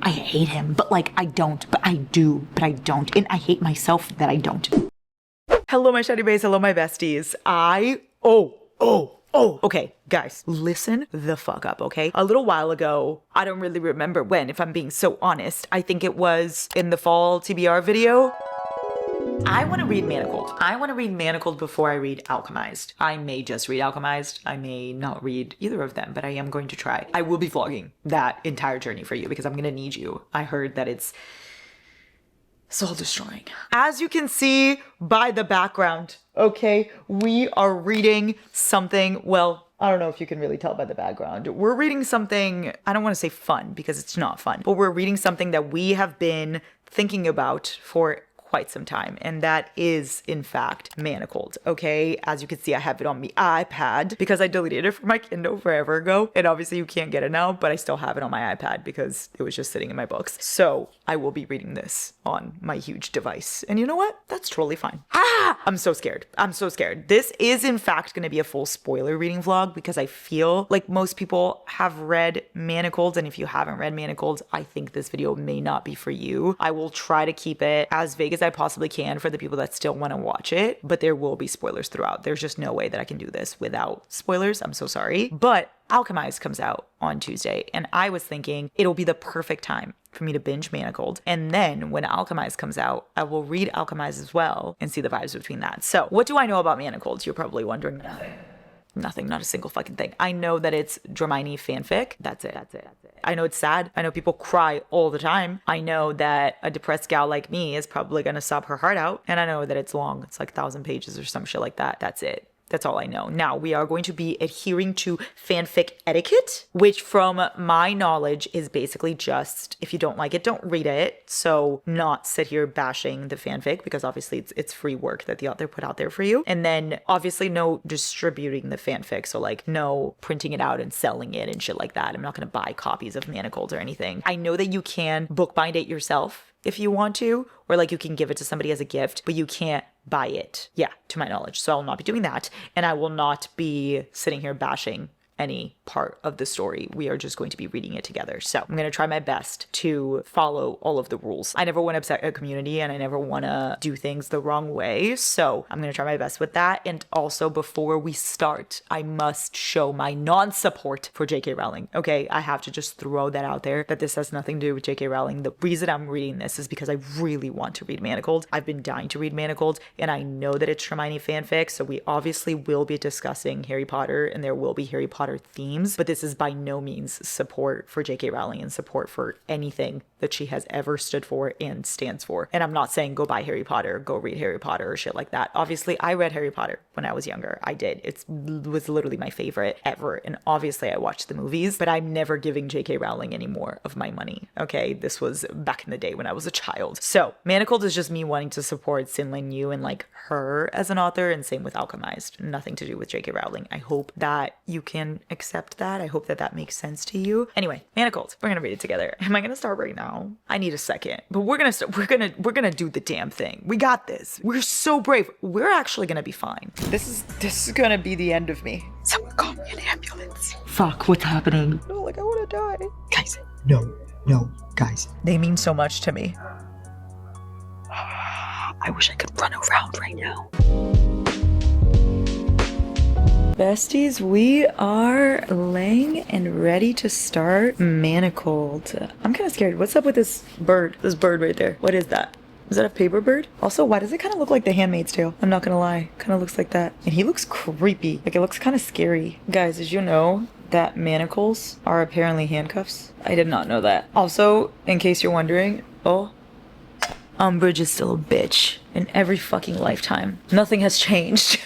I hate him, but like I don't, but I do, but I don't. And I hate myself that I don't. Hello, my shiny baes. Hello, my besties. Okay, guys, listen the fuck up, okay? A little while ago, I don't really remember when, if I'm being so honest. I think it was in the fall TBR video. I want to read Manacled. I want to read Manacled before I read Alchemized. I may just read Alchemized. I may not read either of them, but I am going to try. I will be vlogging that entire journey for you because I'm going to need you. I heard that it's soul destroying. As you can see by the background, okay, we are reading something, well, I don't know if you can really tell by the background. We're reading something, I don't want to say fun because it's not fun, but we're reading something that we have been thinking about for quite some time, and that is in fact Manacled. Okay, as you can see, I have it on the iPad because I deleted it from my Kindle forever ago, and obviously you can't get it now, but I still have it on my iPad because it was just sitting in my books. So I will be reading this on my huge device, and you know what, that's totally fine. I'm so scared. I'm so scared. This is in fact going to be a full spoiler reading vlog because I feel like most people have read Manacled, and if you haven't read Manacled, I think this video may not be for you. I will try to keep it as vague as I possibly can for the people that still want to watch it, but there will be spoilers throughout. There's just no way that I can do this without spoilers. I'm so sorry. But Alchemized comes out on Tuesday, and I was thinking it'll be the perfect time for me to binge Manacled. And then when Alchemized comes out, I will read Alchemized as well and see the vibes between that. So what do I know about Manacled? You're probably wondering. Nothing, not a single fucking thing. I know that it's Hermione fanfic. That's it. I know it's sad. I know people cry all the time. I know that a depressed gal like me is probably gonna sob her heart out. And I know that it's long. It's like 1,000 pages or some shit like that. That's it. That's all I know. Now, we are going to be adhering to fanfic etiquette, which from my knowledge is basically just, if you don't like it, don't read it. So not sit here bashing the fanfic because obviously it's free work that the author put out there for you. And then obviously no distributing the fanfic. So like no printing it out and selling it and shit like that. I'm not going to buy copies of Manacled or anything. I know that you can bookbind it yourself if you want to, or like you can give it to somebody as a gift, but you can't buy it. Yeah, to my knowledge. So I will not be doing that. And I will not be sitting here bashing any part of the story. We are just going to be reading it together. So I'm going to try my best to follow all of the rules. I never want to upset a community and I never want to do things the wrong way. So I'm going to try my best with that. And also before we start, I must show my non-support for J.K. Rowling. Okay, I have to just throw that out there that this has nothing to do with J.K. Rowling. The reason I'm reading this is because I really want to read Manacled. I've been dying to read Manacled and I know that it's Hermione fanfic. So we obviously will be discussing Harry Potter and there will be Harry Potter themes, but this is by no means support for J.K. Rowling and support for anything that she has ever stood for and stands for. And I'm not saying go buy Harry Potter, go read Harry Potter or shit like that. Obviously, I read Harry Potter when I was younger. I did. It was literally my favorite ever. And obviously I watched the movies, but I'm never giving J.K. Rowling any more of my money. Okay, this was back in the day when I was a child. So Manacled is just me wanting to support Cinlin Yu and like her as an author, and same with Alchemized. Nothing to do with J.K. Rowling. I hope that you can accept that. I hope that that makes sense to you. Anyway, Manacled. We're gonna read it together. Am I gonna start right now? I need a second, but we're gonna do the damn thing. We got this. We're so brave. We're actually gonna be fine. This is gonna be the end of me. Someone call me an ambulance. Fuck, what's happening? No, like I wanna die. Guys, no, guys. They mean so much to me. I wish I could run around right now. Besties, we are laying and ready to start Manacled. I'm kind of scared. What's up with this bird? This bird right there. What is that? Is that a paper bird? Also, why does it kind of look like the Handmaid's Tale? I'm not gonna lie. Kind of looks like that. And he looks creepy. Like it looks kind of scary. Guys, did you know that manacles are apparently handcuffs? I did not know that. Also, in case you're wondering, Umbridge is still a bitch in every fucking lifetime. Nothing has changed.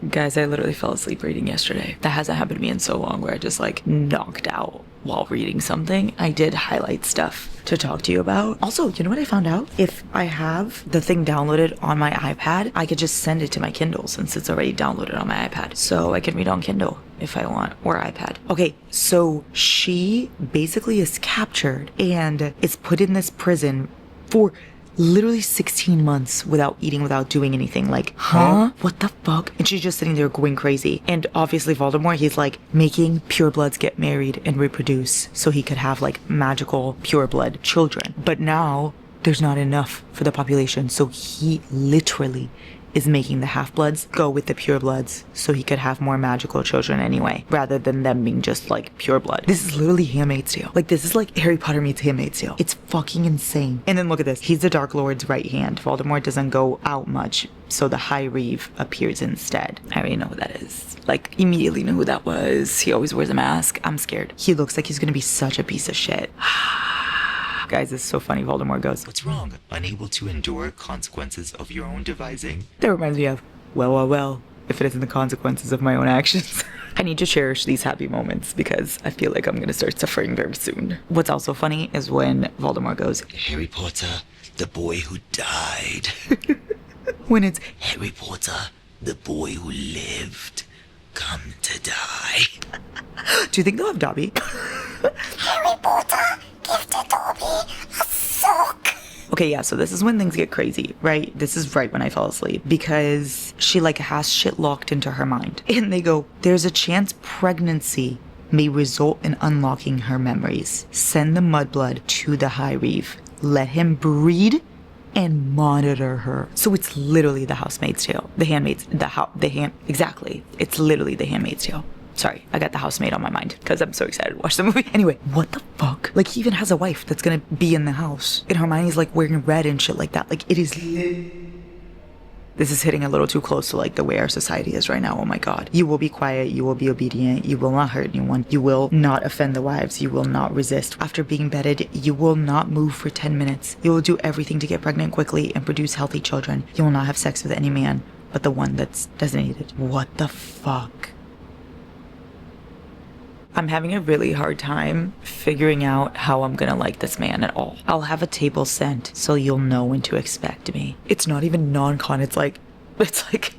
Guys, I literally fell asleep reading yesterday. That hasn't happened to me in so long where I just like knocked out while reading something. I did highlight stuff to talk to you about. Also, you know what I found out? If I have the thing downloaded on my iPad, I could just send it to my Kindle since it's already downloaded on my iPad. So I can read on Kindle if I want, or iPad. Okay, so she basically is captured and is put in this prison for literally 16 months without eating, without doing anything. Like, huh? What the fuck? And she's just sitting there going crazy. And obviously Voldemort, he's like making purebloods get married and reproduce so he could have like magical pureblood children. But now there's not enough for the population. So he literally is making the half-bloods go with the purebloods so he could have more magical children anyway, rather than them being just like pure blood. This is literally Handmaid's Tale. Like, this is like Harry Potter meets Handmaid's Tale. It's fucking insane. And then look at this. He's the Dark Lord's right hand. Voldemort doesn't go out much, so the High Reeve appears instead. I already know who that is. Like, immediately knew who that was. He always wears a mask. I'm scared. He looks like he's gonna be such a piece of shit. Guys, it's so funny. Voldemort goes, "What's wrong? Unable to endure consequences of your own devising?" That reminds me of, well, if it isn't the consequences of my own actions. I need to cherish these happy moments because I feel like I'm gonna start suffering very soon. What's also funny is when Voldemort goes, "Harry Potter, the boy who died." When it's Harry Potter, the boy who lived, come to die. Do you think they'll have Dobby? Harry Potter, give to Dobby a sock. Okay, yeah, so this is when things get crazy, right? This is right when I fell asleep because she like has shit locked into her mind. And they go, "There's a chance pregnancy may result in unlocking her memories. Send the mudblood to the High Reeve. Let him breed and monitor her." So it's literally the Housemaid's Tale. Exactly. It's literally the Handmaid's Tale. Sorry, I got the housemaid on my mind because I'm so excited to watch the movie. Anyway, what the fuck? Like, he even has a wife that's gonna be in the house. And Hermione's like wearing red and shit like that. Like, it is this is hitting a little too close to like the way our society is right now. Oh my god. You will be quiet, you will be obedient, you will not hurt anyone, you will not offend the wives, you will not resist. After being bedded, you will not move for 10 minutes. You will do everything to get pregnant quickly and produce healthy children. You will not have sex with any man but the one that's designated. What the fuck? I'm having a really hard time figuring out how I'm gonna like this man at all. I'll have a table sent so you'll know when to expect me. It's not even non-con, it's like,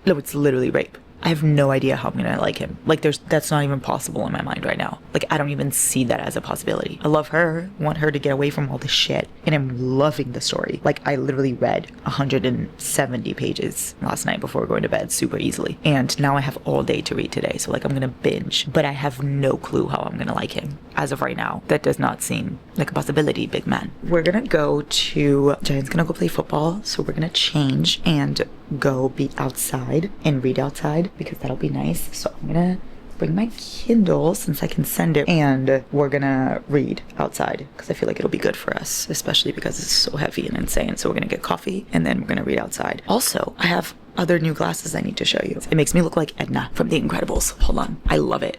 no, it's literally rape. I have no idea how I'm gonna like him. Like, that's not even possible in my mind right now. Like, I don't even see that as a possibility. I love her, want her to get away from all this shit, and I'm loving the story. Like, I literally read 170 pages last night before going to bed super easily. And now I have all day to read today, so like, I'm gonna binge. But I have no clue how I'm gonna like him. As of right now, that does not seem like a possibility, big man. We're gonna go to, Giant's gonna go play football, so we're gonna change and go be outside and read outside because that'll be nice. So I'm gonna bring my Kindle since I can send it, and we're gonna read outside because I feel like it'll be good for us, especially because it's so heavy and insane. So we're gonna get coffee and then we're gonna read outside. Also, I have other new glasses I need to show you. It makes me look like Edna from The Incredibles. Hold on, I love it.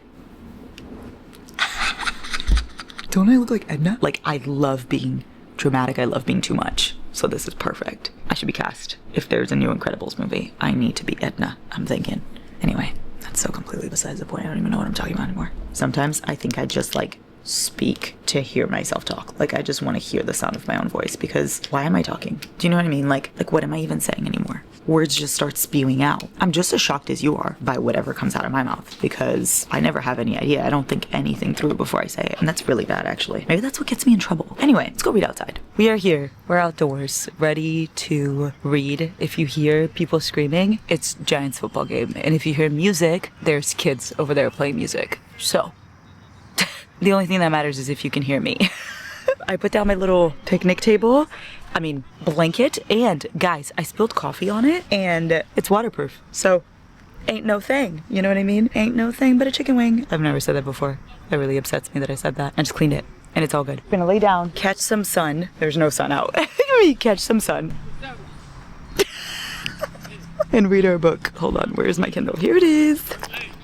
Don't I look like Edna? Like, I love being dramatic, I love being too much. So this is perfect. I should be cast. If there's a new Incredibles movie, I need to be Edna, I'm thinking. Anyway, that's so completely besides the point. I don't even know what I'm talking about anymore. Sometimes I think I just like speak to hear myself talk. Like, I just want to hear the sound of my own voice because why am I talking? Do you know what I mean? Like what am I even saying anymore? Words just start spewing out. I'm just as shocked as you are by whatever comes out of my mouth because I never have any idea. I don't think anything through before I say it. And that's really bad, actually. Maybe that's what gets me in trouble. Anyway, let's go read outside. We are here. We're outdoors, ready to read. If you hear people screaming, it's Giants football game. And if you hear music, there's kids over there playing music. So, the only thing that matters is if you can hear me. I put down my little picnic table. Blanket, and guys, I spilled coffee on it and it's waterproof, so ain't no thing, you know what I mean? Ain't no thing but a chicken wing. I've never said that before. It really upsets me that I said that. I just cleaned it and it's all good. I'm gonna lay down, catch some sun. There's no sun out. Catch some sun and read our book. Hold on, where's my Kindle? Here it is.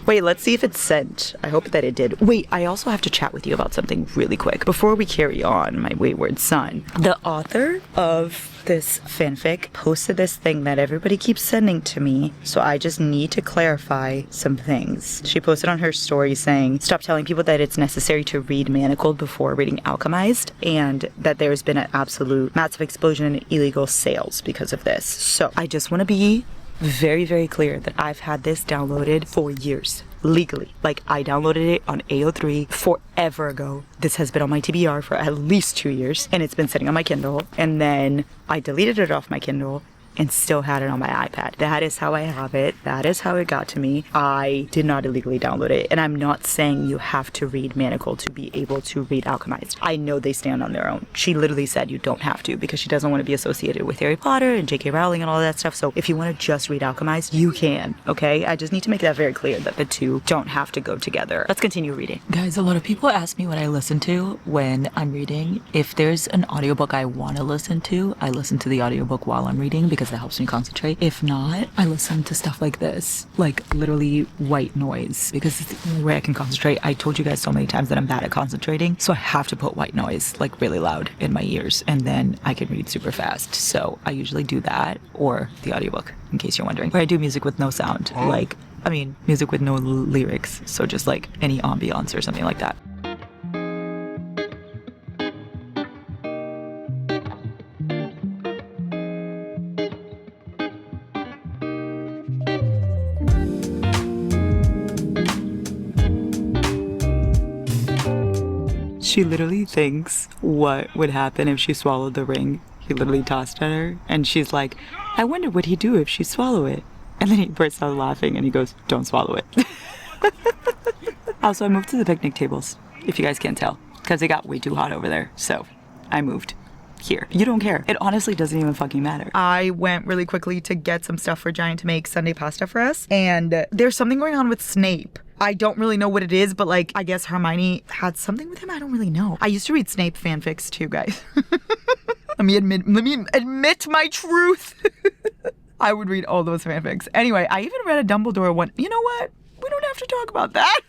Wait, let's see if it's sent. I hope that it did. Wait, I also have to chat with you about something really quick before we carry on, my wayward son. The author of this fanfic posted this thing that everybody keeps sending to me, so I just need to clarify some things. She posted on her story saying, stop telling people that it's necessary to read Manacled before reading Alchemized, and that there's been an absolute massive explosion in illegal sales because of this. So I just want to be very, very clear that I've had this downloaded for years. legally. Like, I downloaded it on AO3 forever ago. This has been on my TBR for at least 2 years, and it's been sitting on my Kindle, and then I deleted it off my Kindle and still had it on my iPad. That is how I have it. That is how it got to me. I did not illegally download it, and I'm not saying you have to read Manacled to be able to read Alchemized. I know they stand on their own. She literally said you don't have to because she doesn't want to be associated with Harry Potter and J.K. Rowling and all that stuff. So if you want to just read Alchemized, you can, okay? I just need to make that very clear that the two don't have to go together. Let's continue reading. Guys, a lot of people ask me what I listen to when I'm reading. If there's an audiobook I want to listen to, I listen to the audiobook while I'm reading because that helps me concentrate. If not, I listen to stuff like this, like literally white noise, because it's the only way I can concentrate. I told you guys so many times that I'm bad at concentrating, so I have to put white noise like really loud in my ears, and then I can read super fast. So I usually do that, or the audiobook, in case you're wondering. Or I do music with no sound, like, I mean, music with no lyrics, so just like any ambiance or something like that. She literally thinks what would happen if she swallowed the ring he literally tossed at her. And she's like, I wonder what he'd do if she swallow it. And then he bursts out laughing and he goes, don't swallow it. Also, I moved to the picnic tables, if you guys can't tell, because it got way too hot over there. So I moved here. You don't care. It honestly doesn't even fucking matter. I went really quickly to get some stuff for Giant to make Sunday pasta for us. And there's something going on with Snape. I don't really know what it is, but like, I guess Hermione had something with him. I don't really know. I used to read Snape fanfics too, guys. Let me admit my truth. I would read all those fanfics. Anyway, I even read a Dumbledore one. You know what? We don't have to talk about that.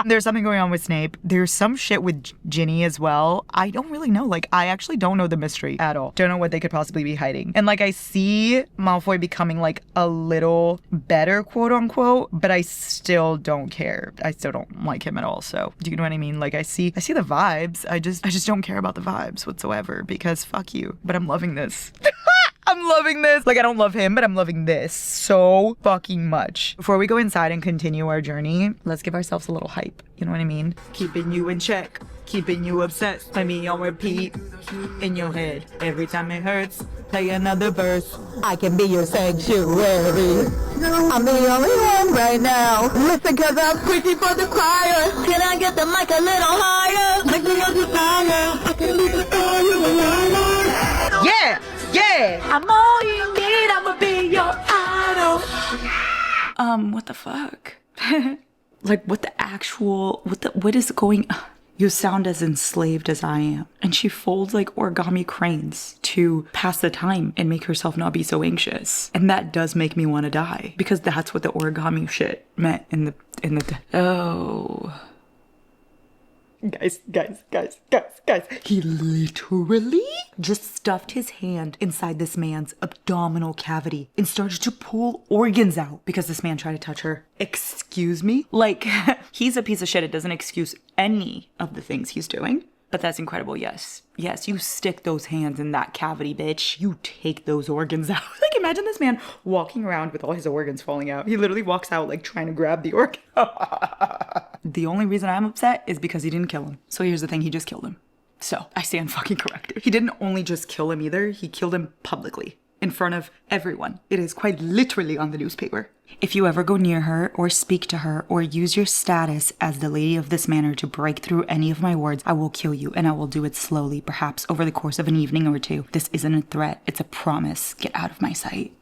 There's something going on with Snape. There's some shit with Ginny as well. I don't really know. Like, I actually don't know the mystery at all. Don't know what they could possibly be hiding. And like, I see Malfoy becoming like a little better, quote unquote, but I still don't care. I still don't like him at all. So, do you know what I mean? Like, I see the vibes. I just don't care about the vibes whatsoever because fuck you. But I'm loving this. I'm loving this. Like, I don't love him, but I'm loving this so fucking much. Before we go inside and continue our journey, let's give ourselves a little hype. You know what I mean? Keeping you in check, keeping you obsessed. Play me on repeat in your head. Every time it hurts, play another verse. I can be your sanctuary. I'm the only one right now. Listen, cause I'm preaching for the choir. Can I get the mic a little higher? Make me on the fire. I can be the fire. Yeah! Yeah! I'm all you need, I'ma be your idol. What the fuck? Like, what is going... You sound as enslaved as I am. And she folds like origami cranes to pass the time and make herself not be so anxious. And that does make me want to die. Because that's what the origami shit meant in the... Oh... Guys. He literally just stuffed his hand inside this man's abdominal cavity and started to pull organs out because this man tried to touch her. Excuse me? Like, he's a piece of shit. It doesn't excuse any of the things he's doing. But that's incredible, yes. Yes, you stick those hands in that cavity, bitch. You take those organs out. Like, imagine this man walking around with all his organs falling out. He literally walks out, like, trying to grab the organ. The only reason I'm upset is because he didn't kill him. So here's the thing, he just killed him. So, I stand fucking corrected. He didn't only just kill him either, he killed him publicly. In front of everyone. It is quite literally on the newspaper. If you ever go near her or speak to her or use your status as the lady of this manor to break through any of my words, I will kill you, and I will do it slowly, perhaps over the course of an evening or two. This isn't a threat, it's a promise. Get out of my sight.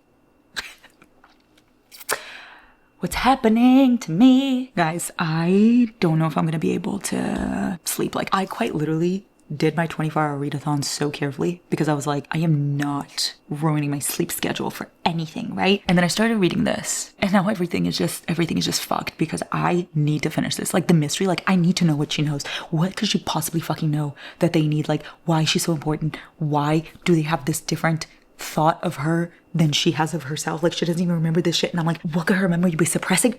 What's happening to me? Guys, I don't know if I'm gonna be able to sleep. Like, I quite literally did my 24-hour readathon so carefully because I was like, I am not ruining my sleep schedule for anything, right? And then I started reading this, and now everything is just fucked because I need to finish this. Like, the mystery, like, I need to know what she knows. What could she possibly fucking know that they need? Like, why is she so important? Why do they have this different thought of her than she has of herself? Like, she doesn't even remember this shit, and I'm like, what could her memory be suppressing?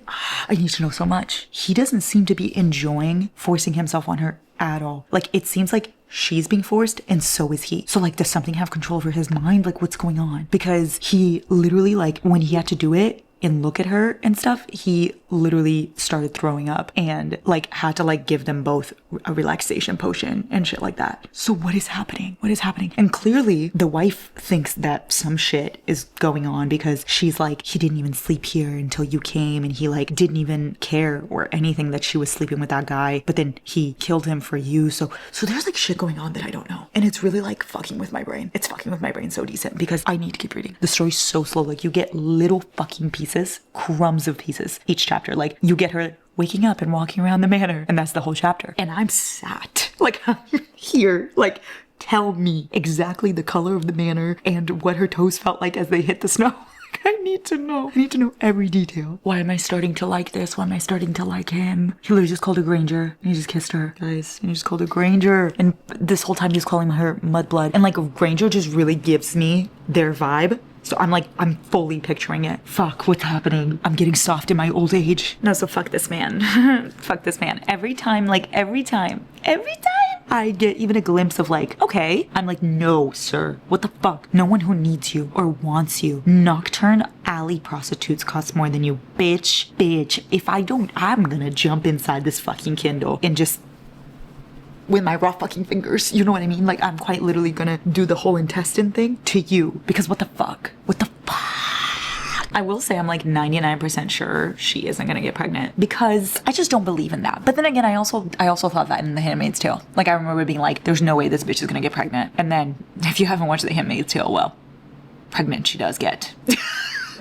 I need to know so much. He doesn't seem to be enjoying forcing himself on her at all. Like, it seems like she's being forced and so is he. So like, does something have control over his mind? Like, what's going on? Because he literally, like, when he had to do it and look at her and stuff, he literally started throwing up and like had to like give them both a relaxation potion and shit like that. So what is happening? What is happening? And clearly the wife thinks that some shit is going on because she's like, he didn't even sleep here until you came, and he like didn't even care or anything that she was sleeping with that guy, but then he killed him for you. So there's like shit going on that I don't know. And it's really like fucking with my brain. It's fucking with my brain so decent because I need to keep reading. The story's so slow. Like you get little fucking pieces, crumbs of pieces each chapter. Like you get her waking up and walking around the manor, and that's the whole chapter. And I'm sat like here, like tell me exactly the color of the manor and what her toes felt like as they hit the snow. I need to know. I need to know every detail. Why am I starting to like this? Why am I starting to like him? He literally just called her Granger and he just kissed her, guys. And he just called her Granger. And this whole time he was calling her Mudblood. And like Granger just really gives me their vibe. So I'm fully picturing it. Fuck, what's happening? I'm getting soft in my old age. No, so fuck this man. Fuck this man. Every time I get even a glimpse of like, okay, I'm like, no, sir. What the fuck? No one who needs you or wants you. Nocturne alley prostitutes cost more than you. Bitch. If I don't, I'm gonna jump inside this fucking Kindle and just with my raw fucking fingers, you know what I mean? Like I'm quite literally gonna do the whole intestine thing to you because what the fuck? What the fuck? I will say I'm like 99% sure she isn't gonna get pregnant because I just don't believe in that. But then again, I also thought that in The Handmaid's Tale. Like I remember being like, there's no way this bitch is gonna get pregnant. And then if you haven't watched The Handmaid's Tale, well, pregnant she does get.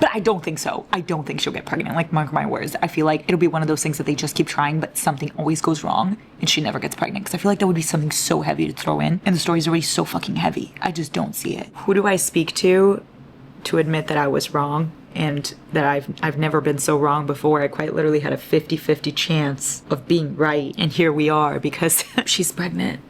But I don't think so. I don't think she'll get pregnant. Like, mark my words. I feel like it'll be one of those things that they just keep trying, but something always goes wrong and she never gets pregnant. Because I feel like that would be something so heavy to throw in. And the story's already so fucking heavy. I just don't see it. Who do I speak to admit that I was wrong? And that I've never been so wrong before. I quite literally had a 50-50 chance of being right. And here we are because she's pregnant.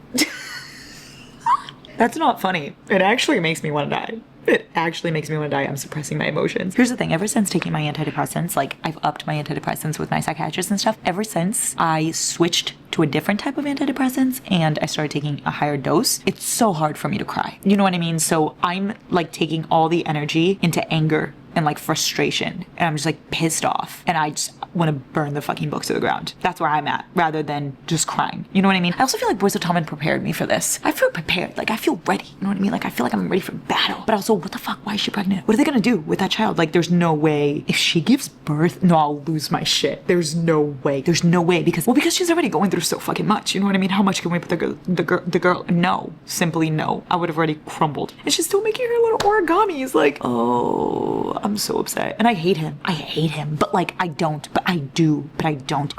That's not funny. It actually makes me want to die. It actually makes me want to die. I'm suppressing my emotions. Here's the thing. Ever since taking my antidepressants, like I've upped my antidepressants with my psychiatrist and stuff. Ever since I switched to a different type of antidepressants and I started taking a higher dose, it's so hard for me to cry. You know what I mean? So I'm like taking all the energy into anger and like frustration, and I'm just like pissed off, and I just want to burn the fucking books to the ground. That's where I'm at, rather than just crying. You know what I mean? I also feel like Boys of Tommen prepared me for this. I feel prepared. Like I feel ready. You know what I mean? Like I feel like I'm ready for battle. But also, what the fuck? Why is she pregnant? What are they gonna do with that child? Like there's no way. If she gives birth, no, I'll lose my shit. There's no way. There's no way because she's already going through so fucking much. You know what I mean? How much can we put the girl? No, simply no. I would have already crumbled. And she's still making her little origamis. Like, oh, I'm so upset. And I hate him. But like, I don't. But I do. But I don't.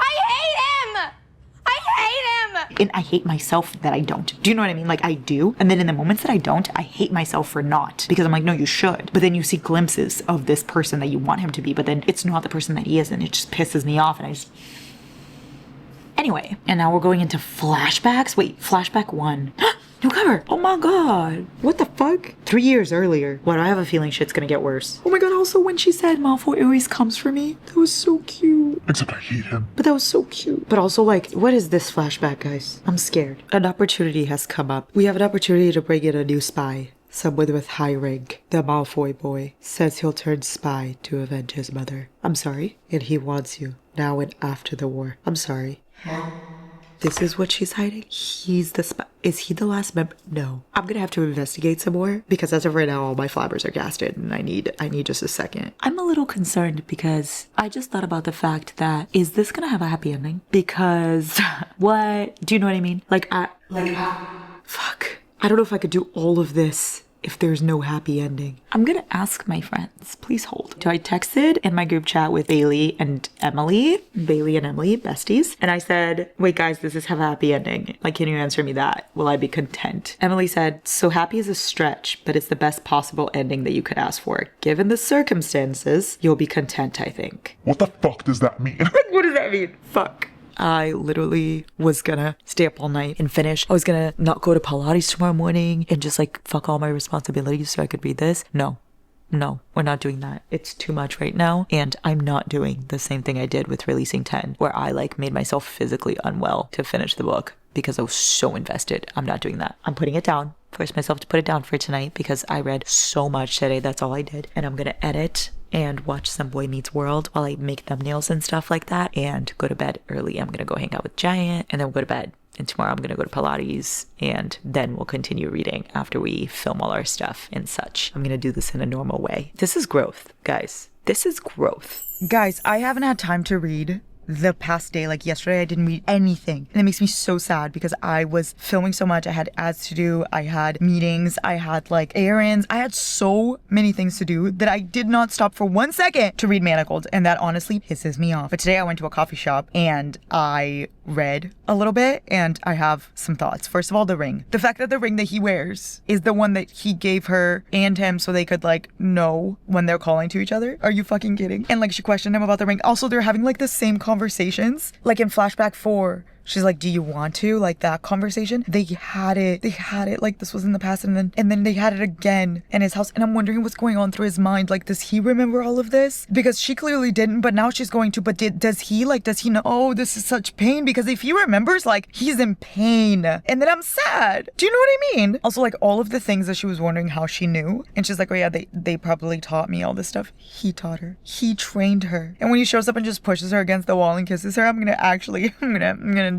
And I hate myself that I don't. Do you know what I mean? Like I do. And then in the moments that I don't, I hate myself for not. Because I'm like, no, you should. But then you see glimpses of this person that you want him to be. But then it's not the person that he is. And it just pisses me off. And I just... Anyway. And now we're going into flashbacks. Wait, flashback 1. New cover. Oh my god. What the fuck? 3 years earlier. What, I have a feeling shit's gonna get worse. Oh my god, also when she said Malfoy always comes for me, that was so cute. Except I hate him. But that was so cute. But also like, what is this flashback, guys? I'm scared. An opportunity has come up. We have an opportunity to bring in a new spy. Someone with high rank. The Malfoy boy says he'll turn spy to avenge his mother. I'm sorry. And he wants you. Now and after the war. I'm sorry. This is what she's hiding? He's the spy. Is he the last member? No. I'm gonna have to investigate some more because as of right now, all my flabbers are casted and I need just a second. I'm a little concerned because I just thought about the fact that, is this gonna have a happy ending? Because, what? Do you know what I mean? Fuck. I don't know if I could do all of this if there's no happy ending. I'm gonna ask my friends. Please hold. So I texted in my group chat with Bailey and Emily, besties, and I said, wait guys, does this have a happy ending? Like, can you answer me that? Will I be content? Emily said, so happy is a stretch, but it's the best possible ending that you could ask for. Given the circumstances, you'll be content, I think. What the fuck does that mean? What does that mean? Fuck. I literally was gonna stay up all night and finish. I was gonna not go to Pilates tomorrow morning and just like fuck all my responsibilities so I could read this. No, we're not doing that. It's too much right now. And I'm not doing the same thing I did with releasing 10, where I like made myself physically unwell to finish the book because I was so invested. I'm not doing that. I'm putting it down. Forced myself to put it down for tonight because I read so much today. That's all I did. And I'm gonna edit and watch some Boy Meets World while I make thumbnails and stuff like that, and go to bed early. I'm gonna go hang out with Giant, and then we'll go to bed. And tomorrow I'm gonna go to Pilates, and then we'll continue reading after we film all our stuff and such. I'm gonna do this in a normal way. This is growth, guys. This is growth. Guys, I haven't had time to read the past day. Like yesterday I didn't read anything, and it makes me so sad because I was filming so much. I had ads to do, I had meetings, I had like errands, I had so many things to do that I did not stop for 1 second to read Manacled, and that honestly pisses me off. But today I went to a coffee shop and I read a little bit, and I have some thoughts. First of all, the ring. The fact that the ring that he wears is the one that he gave her and him so they could like know when they're calling to each other. Are you fucking kidding? And like she questioned him about the ring. Also, they're having like the same conversations. Like in Flashback 4, she's like, do you want to? Like that conversation. They had it like this was in the past, and then they had it again in his house. And I'm wondering what's going on through his mind. Like, does he remember all of this? Because she clearly didn't, but now she's going to. But does he know, oh, this is such pain? Because if he remembers, like, he's in pain. And then I'm sad. Do you know what I mean? Also, like, all of the things that she was wondering how she knew. And she's like, oh yeah, they probably taught me all this stuff. He taught her. He trained her. And when he shows up and just pushes her against the wall and kisses her, I'm gonna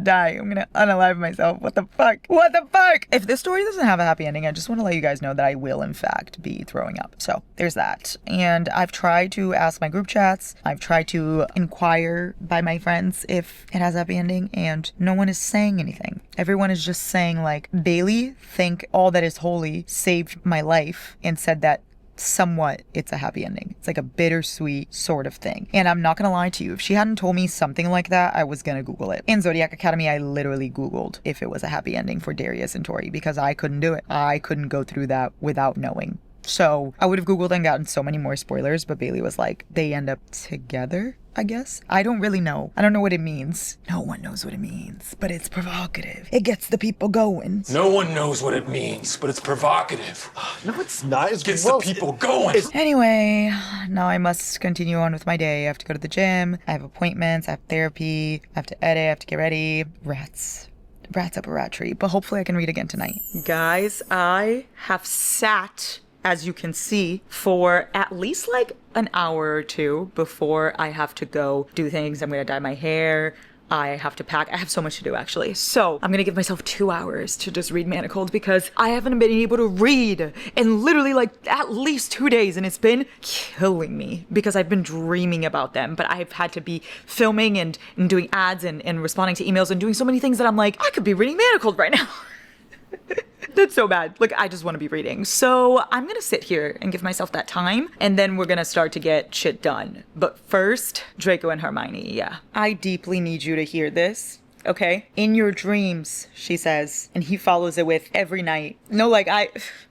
die. I'm gonna unalive myself. What the fuck? What the fuck? If this story doesn't have a happy ending, I just want to let you guys know that I will in fact be throwing up. So there's that. And I've tried to ask my group chats. I've tried to inquire by my friends if it has a happy ending, and no one is saying anything. Everyone is just saying like, Bailey, thank all that is holy, saved my life and said that somewhat it's a happy ending. It's like a bittersweet sort of thing. And I'm not gonna lie to you, if she hadn't told me something like that, I was gonna Google it. In Zodiac Academy, I literally Googled if it was a happy ending for Darius and Tori because I couldn't do it. I couldn't go through that without knowing. So I would have Googled and gotten so many more spoilers, but Bailey was like, they end up together, I guess. I don't really know. I don't know what it means. No one knows what it means, but it's provocative. It gets the people going. No one knows what it means, but it's provocative. No, it's not. It Gets the people going. Anyway, now I must continue on with my day. I have to go to the gym. I have appointments. I have therapy. I have to edit. I have to get ready. Rats up a rat tree. But hopefully I can read again tonight. Guys, I have sat, as you can see, for at least like an hour or two before I have to go do things. I'm gonna dye my hair. I have to pack. I have so much to do actually. So I'm gonna give myself 2 hours to just read Manacled because I haven't been able to read in literally like at least 2 days, and it's been killing me because I've been dreaming about them, but I've had to be filming and doing ads and responding to emails and doing so many things that I'm like, I could be reading Manacled right now. That's so bad. Like, I just want to be reading. So I'm going to sit here and give myself that time, and then we're going to start to get shit done. But first, Draco and Hermione, yeah. I deeply need you to hear this, okay? In your dreams, she says, and he follows it with every night. No, like,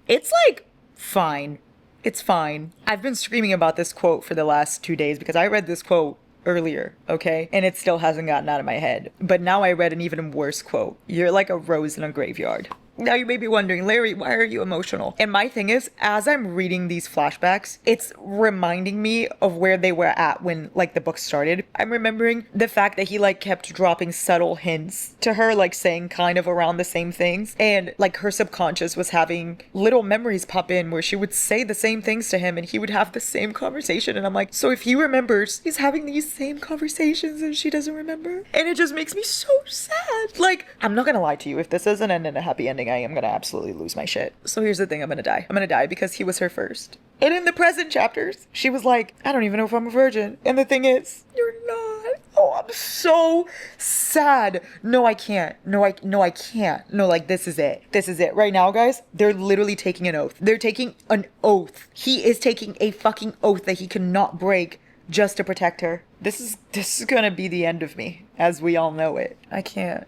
it's like, fine. It's fine. I've been screaming about this quote for the last 2 days because I read this quote earlier, okay? And it still hasn't gotten out of my head. But now I read an even worse quote. You're like a rose in a graveyard. Now you may be wondering, Larry, why are you emotional? And my thing is, as I'm reading these flashbacks, it's reminding me of where they were at when, like, the book started. I'm remembering the fact that he, like, kept dropping subtle hints to her, like, saying kind of around the same things. And, like, her subconscious was having little memories pop in where she would say the same things to him and he would have the same conversation. And I'm like, so if he remembers, he's having these same conversations and she doesn't remember? And it just makes me so sad. Like, I'm not gonna lie to you, if this doesn't end in a happy ending, I am gonna absolutely lose my shit. So here's the thing, I'm gonna die. I'm gonna die because he was her first. And in the present chapters, she was like, I don't even know if I'm a virgin. And the thing is, you're not. Oh, I'm so sad. No, I can't. No, I can't. No, like, this is it. This is it. Right now, guys, they're literally taking an oath. They're taking an oath. He is taking a fucking oath that he cannot break just to protect her. This is gonna be the end of me, as we all know it. I can't.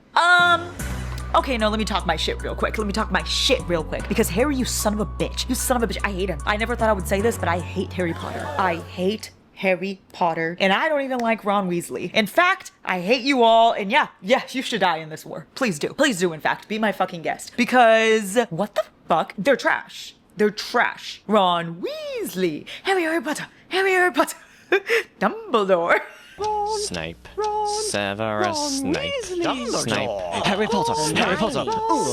Okay, no, let me talk my shit real quick. Because Harry, you son of a bitch. You son of a bitch. I hate him. I never thought I would say this, but I hate Harry Potter. I hate Harry Potter. And I don't even like Ron Weasley. In fact, I hate you all. And yeah, you should die in this war. Please do. Please do, in fact. Be my fucking guest. Because what the fuck? They're trash. They're trash. Ron Weasley. Harry Potter. Dumbledore. Snape. Severus Snape. Snape. Harry Potter.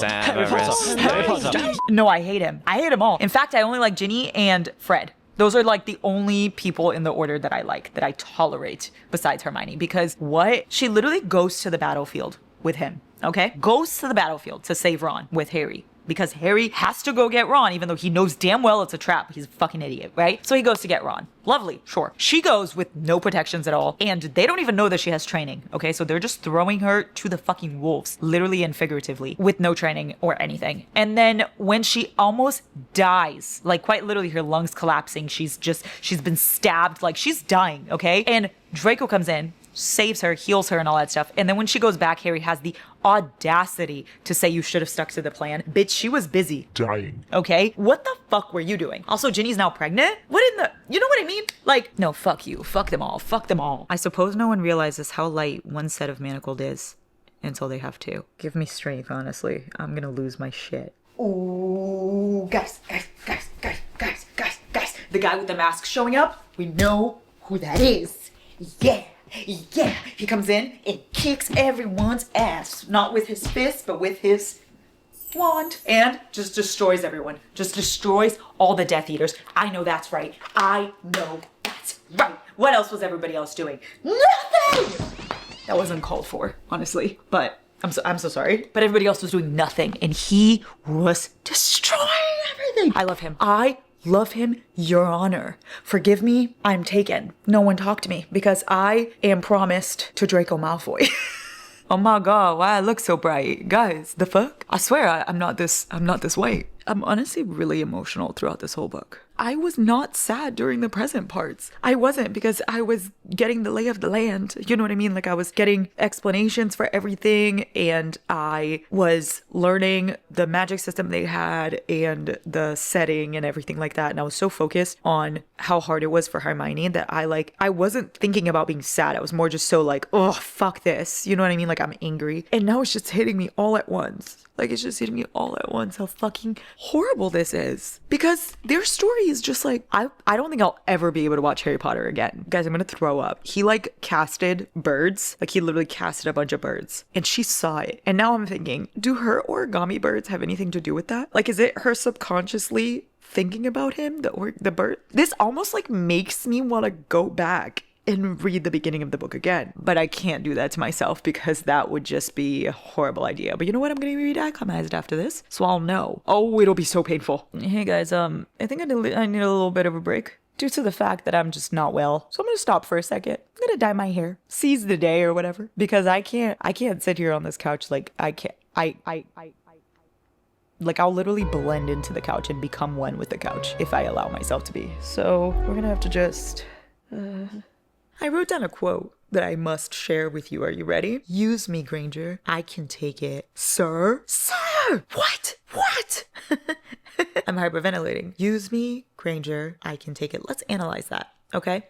Severus. No, I hate him. I hate them all. In fact, I only like Ginny and Fred. Those are like the only people in the order that I like, that I tolerate besides Hermione. Because what? She literally goes to the battlefield with him, okay? Goes to the battlefield to save Ron with Harry. Because Harry has to go get Ron, even though he knows damn well it's a trap. He's a fucking idiot, right? So he goes to get Ron. Lovely, sure. She goes with no protections at all, and they don't even know that she has training, okay? So they're just throwing her to the fucking wolves, literally and figuratively, with no training or anything. And then when she almost dies, like quite literally her lungs collapsing, she's been stabbed, like she's dying, okay? And Draco comes in, saves her, heals her, and all that stuff. And then when she goes back, Harry has the audacity to say you should have stuck to the plan. Bitch, she was busy. Dying. Okay? What the fuck were you doing? Also, Ginny's now pregnant? What in the... You know what I mean? Like, no, fuck you. Fuck them all. Fuck them all. I suppose no one realizes how light one set of Manacled is until they have two. Give me strength, honestly. I'm gonna lose my shit. Ooh, guys. The guy with the mask showing up, we know who that is. Yeah, he comes in and kicks everyone's ass. Not with his fist, but with his wand. And just destroys everyone. Just destroys all the Death Eaters. I know that's right. I know that's right. What else was everybody else doing? Nothing! That was uncalled for, honestly. But I'm so sorry. But everybody else was doing nothing. And he was destroying everything. I love him. I love him, Your Honor. Forgive me, I'm taken. No one talk to me because I am promised to Draco Malfoy. Oh my god, why I look so bright? Guys, the fuck? I swear I'm not this white. I'm honestly really emotional throughout this whole book. I was not sad during the present parts. I wasn't, because I was getting the lay of the land. You know what I mean? Like I was getting explanations for everything, and I was learning the magic system they had and the setting and everything like that. And I was so focused on how hard it was for Hermione that I wasn't thinking about being sad. I was more just so like, oh, fuck this. You know what I mean? Like I'm angry. And now it's just hitting me all at once. Like, it's just hitting me all at once how fucking horrible this is. Because their story is just like, I don't think I'll ever be able to watch Harry Potter again. Guys, I'm gonna throw up. He like casted birds. Like he literally casted a bunch of birds. And she saw it. And now I'm thinking, do her origami birds have anything to do with that? Like, is it her subconsciously thinking about him, the bird? This almost like makes me want to go back and read the beginning of the book again. But I can't do that to myself because that would just be a horrible idea. But you know what? I'm going to read Alchemized after this, so I'll know. Oh, it'll be so painful. Hey guys, I think I need a little bit of a break due to the fact that I'm just not well. So I'm going to stop for a second. I'm going to dye my hair. Seize the day or whatever. Because I can't sit here on this couch like I can't. Like, I'll literally blend into the couch and become one with the couch if I allow myself to be. So we're going to have to just... I wrote down a quote that I must share with you. Are you ready? Use me, Granger. I can take it. Sir? Sir! What? I'm hyperventilating. Use me, Granger. I can take it. Let's analyze that, okay?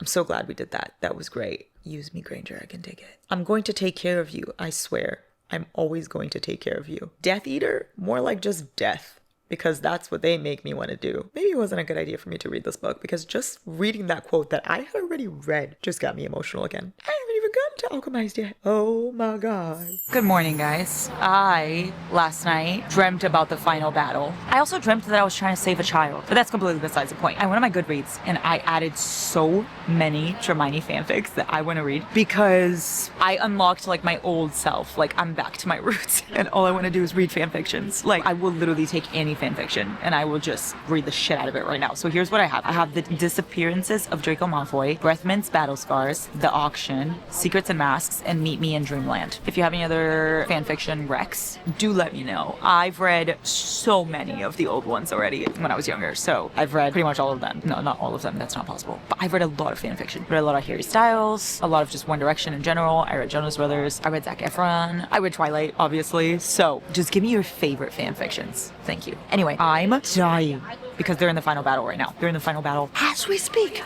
I'm so glad we did that. That was great. Use me, Granger. I can take it. I'm going to take care of you. I swear. I'm always going to take care of you. Death Eater? More like just death. Because that's what they make me want to do. Maybe it wasn't a good idea for me to read this book because just reading that quote that I had already read just got me emotional again. I haven't even gotten to Alchemized yet. Oh my god. Good morning, guys. I, last night, dreamt about the final battle. I also dreamt that I was trying to save a child, but that's completely besides the point. I went on my Goodreads and I added so many Hermione fanfics that I want to read because I unlocked like my old self. Like I'm back to my roots and all I want to do is read fanfictions. Like I will literally take any fanfiction and I will just read the shit out of it right now. So here's what I have. I have the disappearances of Draco Malfoy, Breathmint's battle scars, the auction, Secrets and Masks, and Meet Me in Dreamland. If you have any other fanfiction recs, do let me know. I've read so many of the old ones already when I was younger, so I've read pretty much all of them. No, not all of them, that's not possible. But I've read a lot of fanfiction. I read a lot of Harry Styles, a lot of just One Direction in general. I read Jonas Brothers, I read Zac Efron, I read Twilight, obviously. So just give me your favorite fanfictions. Thank you. Anyway, I'm dying because they're in the final battle right now. They're in the final battle as we speak.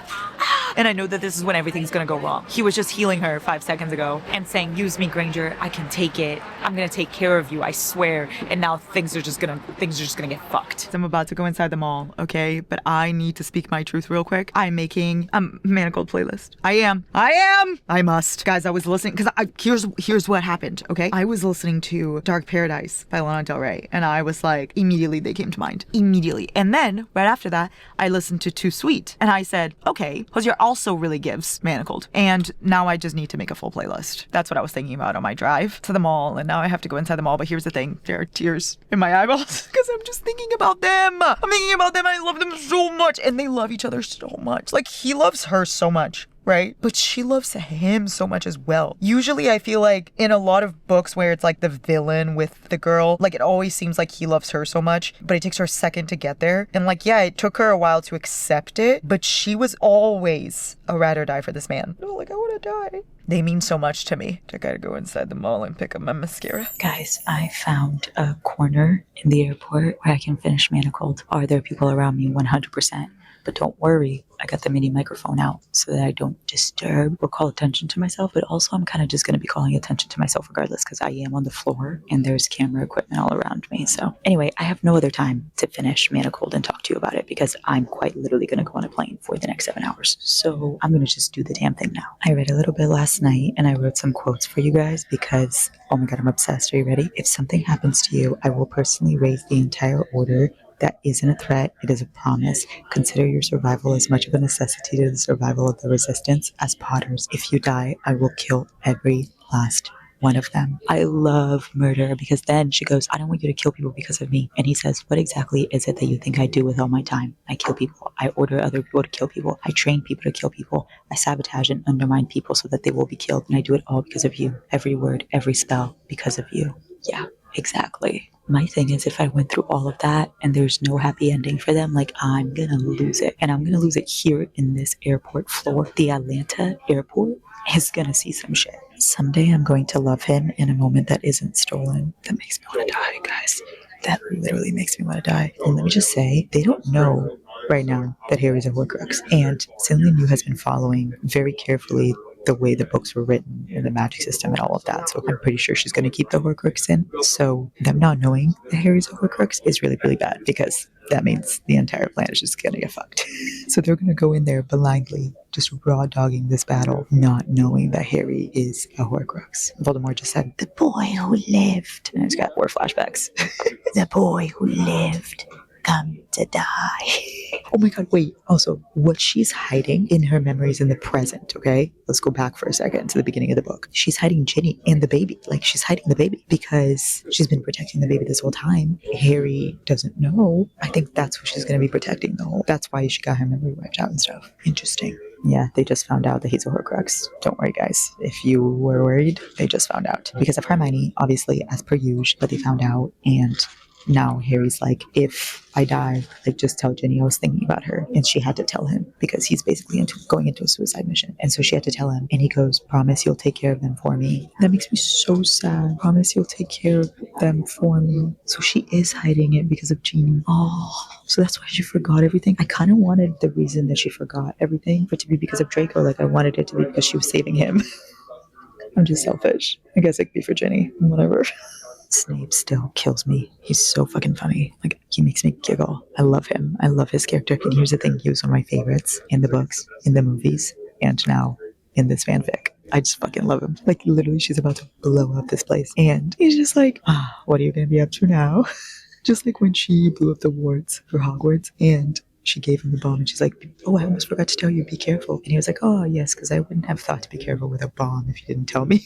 And I know that this is when everything's gonna go wrong. He was just healing her 5 seconds ago and saying, use me, Granger, I can take it. I'm gonna take care of you, I swear. And now things are just gonna get fucked. I'm about to go inside the mall, okay? But I need to speak my truth real quick. I'm making a Manacled playlist. I must. Guys, I was listening, because here's what happened, okay? I was listening to Dark Paradise by Lana Del Rey, and I was like, immediately they came to mind. Immediately. And then, right after that, I listened to Too Sweet, and I said, okay, Hosier also really gives Manacled. And now I just need to make a full playlist. That's what I was thinking about on my drive to the mall, and now I have to go inside the mall, but here's the thing. There are tears in my eyeballs, because I'm just thinking about them. I'm thinking about them, and I love them so much, and they love each other so much. Like, he loves her so much, right? But she loves him so much as well. Usually I feel like in a lot of books where it's like the villain with the girl, like it always seems like he loves her so much, but it takes her a second to get there. And like, yeah, it took her a while to accept it, but she was always a ride or die for this man. No, like, I want to die. They mean so much to me. I gotta go inside the mall and pick up my mascara. Guys, I found a corner in the airport where I can finish Manacled. Are there people around me? 100%. But don't worry, I got the mini microphone out so that I don't disturb or call attention to myself. But also I'm kind of just going to be calling attention to myself regardless, because I am on the floor and there's camera equipment all around me. So anyway, I have no other time to finish Manacled and talk to you about it, because I'm quite literally going to go on a plane for the next 7 hours. So I'm going to just do the damn thing now. I read a little bit last night and I wrote some quotes for you guys because, oh my God, I'm obsessed. Are you ready? If something happens to you, I will personally raise the entire order. That isn't a threat, it is a promise. Consider your survival as much of a necessity to the survival of the resistance as Potters. If you die, I will kill every last one of them. I love murder, because then she goes, I don't want you to kill people because of me. And he says, what exactly is it that you think I do with all my time? I kill people. I order other people to kill people. I train people to kill people. I sabotage and undermine people so that they will be killed. And I do it all because of you. Every word, every spell, because of you. Yeah, exactly. My thing is, if I went through all of that and there's no happy ending for them, like, I'm gonna lose it. And I'm gonna lose it here in this airport floor. The Atlanta airport is gonna see some shit. Someday I'm going to love him in a moment that isn't stolen. That makes me want to die, guys. That literally makes me want to die. And let me just say, they don't know right now that Harry's a Horcrux. And Cindy New has been following very carefully the way the books were written and the magic system and all of that. So I'm pretty sure she's going to keep the Horcrux in. So them not knowing that Harry's a Horcrux is really, really bad, because that means the entire planet is just going to get fucked. So they're going to go in there blindly, just raw dogging this battle, not knowing that Harry is a Horcrux. Voldemort just said, the boy who lived. And it's got more flashbacks. The boy who lived come to die. Oh my God, wait. Also, what she's hiding in her memories in the present, okay? Let's go back for a second to the beginning of the book. She's hiding Ginny and the baby. Like, she's hiding the baby because she's been protecting the baby this whole time. Harry doesn't know. I think that's what she's going to be protecting the whole. That's why she got her memory wiped out and stuff. Interesting. Yeah, they just found out that he's a Horcrux. Don't worry, guys. If you were worried, they just found out. Because of Hermione, obviously, as per usual, but they found out, and now Harry's like, if I die, like, just tell Ginny I was thinking about her. And she had to tell him because he's basically going into a suicide mission. And so she had to tell him. And he goes, promise you'll take care of them for me. That makes me so sad. Promise you'll take care of them for me. So she is hiding it because of Ginny. Oh, so that's why she forgot everything. I kind of wanted the reason that she forgot everything for it to be because of Draco. Like, I wanted it to be because she was saving him. I'm just selfish. I guess it could be for Ginny. Whatever. Snape still kills me. He's so fucking funny. Like, he makes me giggle. I love him. I love his character. And here's the thing, he was one of my favorites in the books, in the movies, and now in this fanfic. I just fucking love him. Like, literally, she's about to blow up this place. And he's just like, what are you going to be up to now? Just like when she blew up the wards for Hogwarts and she gave him the bomb and she's like, oh, I almost forgot to tell you, be careful. And he was like, oh, yes, because I wouldn't have thought to be careful with a bomb if you didn't tell me.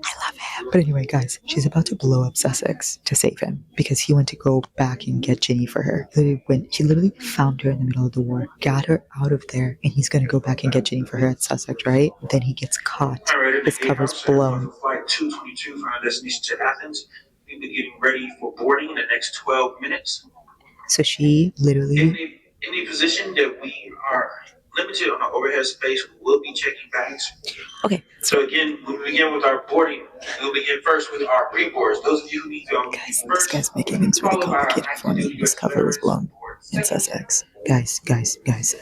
I love him. But anyway, guys, she's about to blow up Sussex to save him because he went to go back and get Ginny for her. He literally found her in the middle of the war, got her out of there, and he's going to go back and get Ginny for her at Sussex, right? Then he gets caught. His cover's blown. Flight 222 from our destination to Athens. We'll be getting ready for boarding in the next 12 minutes. So she literally... In the position that we are limited on our overhead space, we will be checking bags. Okay. So again, when we begin with our boarding, we'll begin first with our pre-boards. Those of you who need to guys, this guy's making things really complicated for me. His cover was blown in Sussex. Guys,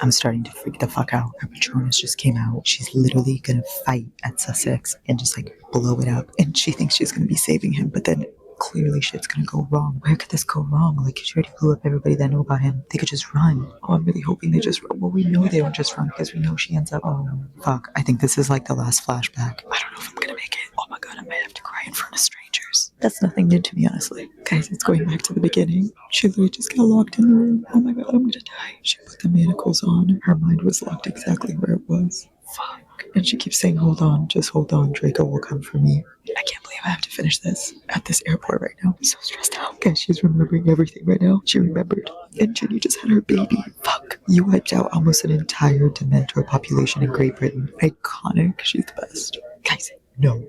I'm starting to freak the fuck out. Her Patronus just came out. She's literally gonna fight at Sussex and just like blow it up. And she thinks she's gonna be saving him, but then clearly shit's gonna go wrong. Where could this go wrong? Like, she already blew up everybody that knew about him. They could just run. Oh, I'm really hoping they just run. Well, we know they don't just run because we know she ends up. Oh, fuck. I think this is like the last flashback. I don't know if I'm gonna make it. Oh my god, I might have to cry in front of strangers. That's nothing new to me, honestly. Guys, it's going back to the beginning. She literally just got locked in the room. Oh my god, I'm gonna die. She put the manacles on. Her mind was locked exactly where it was. Fuck. And she keeps saying, hold on, just hold on. Draco will come for me. I can't believe I have to finish this at this airport right now. I'm so stressed out. Guys, she's remembering everything right now. She remembered. And Ginny just had her baby. Fuck. You wiped out almost an entire Dementor population in Great Britain. Iconic. She's the best. Guys, no.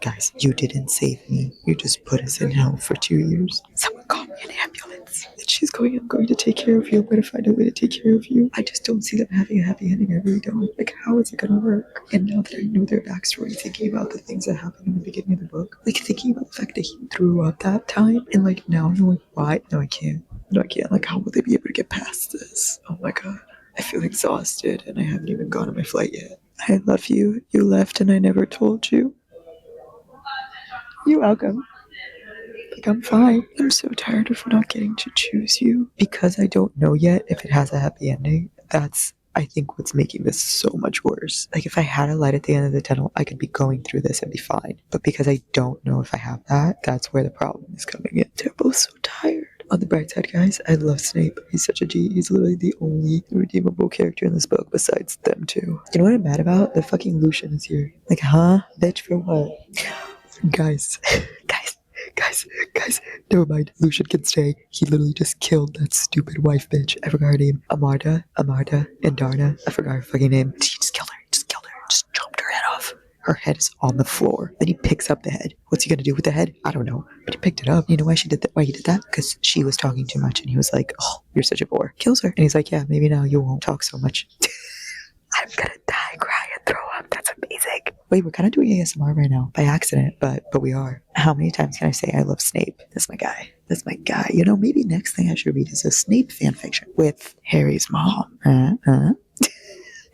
Guys, you didn't save me. You just put us in hell for 2 years. Someone call me an ambulance. And she's going, I'm going to take care of you. I'm going to find a way to take care of you. I just don't see them having a happy ending. I really don't. Like, how is it going to work? And now that I know their backstory, thinking about the things that happened in the beginning of the book, like thinking about the fact that he threw up that time, and like now knowing why. No, I can't. Like, how will they be able to get past this? Oh my god. I feel exhausted, and I haven't even gone on my flight yet. I love you. You left, and I never told you. You're welcome. Like, I'm fine. I'm so tired of not getting to choose you. Because I don't know yet if it has a happy ending. That's, I think, what's making this so much worse. Like, if I had a light at the end of the tunnel, I could be going through this and be fine. But because I don't know if I have that, that's where the problem is coming in. They're both so tired. On the bright side, guys, I love Snape. He's such a G. He's literally the only redeemable character in this book besides them two. You know what I'm mad about? The fucking Lucian is here. Like, huh? Bitch, for what? Guys, never mind. Lucian can stay. He literally just killed that stupid wife bitch. I forgot her name. Amarda, and Darna. I forgot her fucking name. He just killed her. Just chopped her head off. Her head is on the floor. Then he picks up the head. What's he gonna do with the head? I don't know. But he picked it up. You know why she did that? Why he did that? Because she was talking too much, and he was like, "Oh, you're such a bore." Kills her, and he's like, "Yeah, maybe now you won't talk so much." I'm gonna die, cry, and throw up. That's amazing. Wait, we're kind of doing ASMR right now by accident, but we are. How many times can I say I love Snape? That's my guy. You know, maybe next thing I should read is a Snape fanfiction with Harry's mom.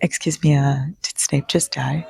Excuse me, did Snape just die?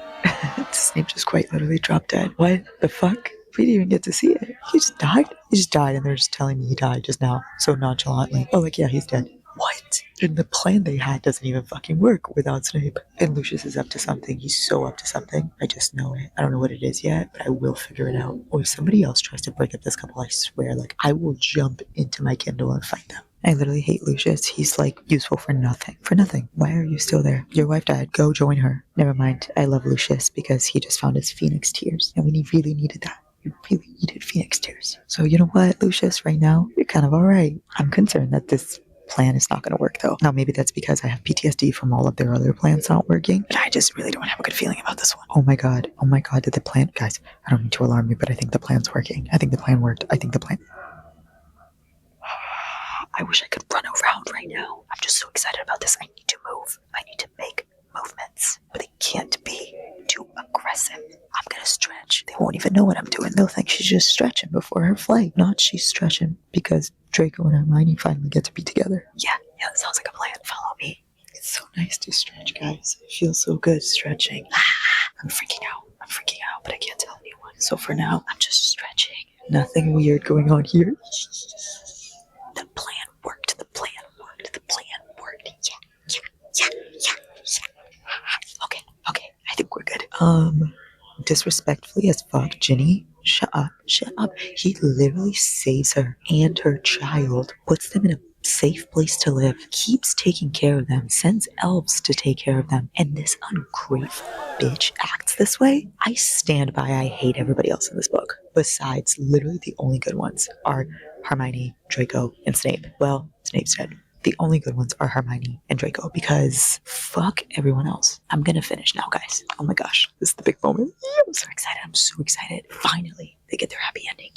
Snape just quite literally dropped dead. What the fuck? We didn't even get to see it. He just died? He just died, and they're just telling me he died just now, so nonchalantly. Oh, like, yeah, he's dead. What? And the plan they had doesn't even fucking work without Snape. And Lucius is up to something. He's so up to something. I just know it. I don't know what it is yet, but I will figure it out. Or if somebody else tries to break up this couple, I swear, like, I will jump into my Kindle and fight them. I literally hate Lucius. He's like useful for nothing. For nothing. Why are you still there? Your wife died. Go join her. Never mind. I love Lucius because he just found his Phoenix tears. And we really needed that. You really needed Phoenix tears. So you know what, Lucius, right now, you're kind of alright. I'm concerned that this plan is not going to work though. Now maybe that's because I have PTSD from all of their other plans not working, but I just really don't have a good feeling about this one. Oh my god, did the plan, guys, I don't mean to alarm you, but I think the plan's working. I think the plan worked. I wish I could run around right now. I'm just so excited about this. I need to move. I need to make movements, but it can't be too aggressive. I'm gonna stretch. They won't even know what I'm doing. They'll think she's just stretching before her flight. Not she's stretching because Draco and Hermione finally get to be together. Yeah, that sounds like a plan. Follow me. It's so nice to stretch, guys. It feels so good stretching. I'm freaking out, but I can't tell anyone. So for now, I'm just stretching. Nothing weird going on here. The plan worked. Yeah. Okay. I think we're good. Disrespectfully as fuck, Ginny. Shut up. He literally saves her and her child, puts them in a safe place to live, keeps taking care of them, sends elves to take care of them, and this ungrateful bitch acts this way. I stand by I hate everybody else in this book. Besides, literally the only good ones are Hermione, Draco, and Snape. Well, Snape's dead. The only good ones are Hermione and Draco because fuck everyone else. I'm gonna finish now, guys. Oh my gosh, this is the big moment. I'm so excited. Finally, they get their happy ending.